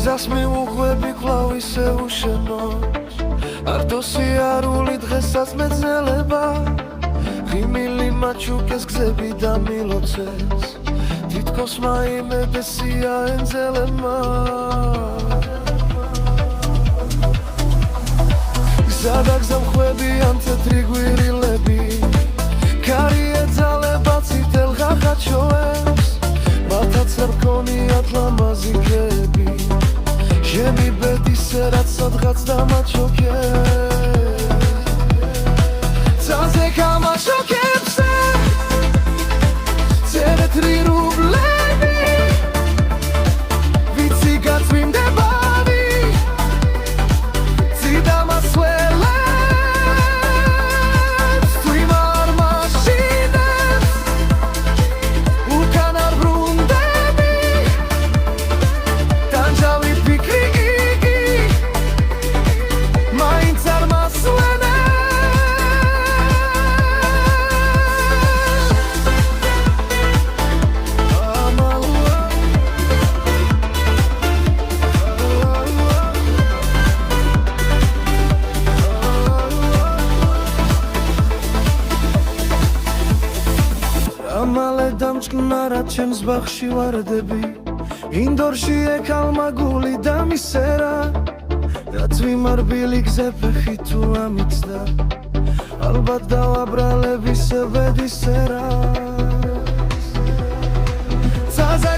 გზას მიუღვები კვლავ ისე უშენოს არტოსი არული დღესაც მეძნელება ღიმილი მაჩუკეს გზები და მილოცეს თითქოს მაიმედესია ენძელებმა გზადაგზა მხვევიან თეთრი გვირილები კარი ეძალება წითელ ღახაჩოებს მათაც არ ჰქონიათ ლამაზი ქები ჟემი ბედისე რაც სადღაც დამაჩოქებს ძალზე გამაჩოქებსე წერეთრი რუბლები ვიცი გაწვიმდებავი წიდამასველებს თუ იმარ მაშინებს უკან არ ბრუნდები ტანჯავი ფიქრი იგი მაინც არ მასვენებს ამალე დამჭკნარა ჩემს ბაღში ვარდები ინდორში ეკალმა გული და მისერა რაც ვიმარბილი გზე ფეხი თუ ამიცდა ალბათ დავაბრალებ ისე ბედისერას ძალზე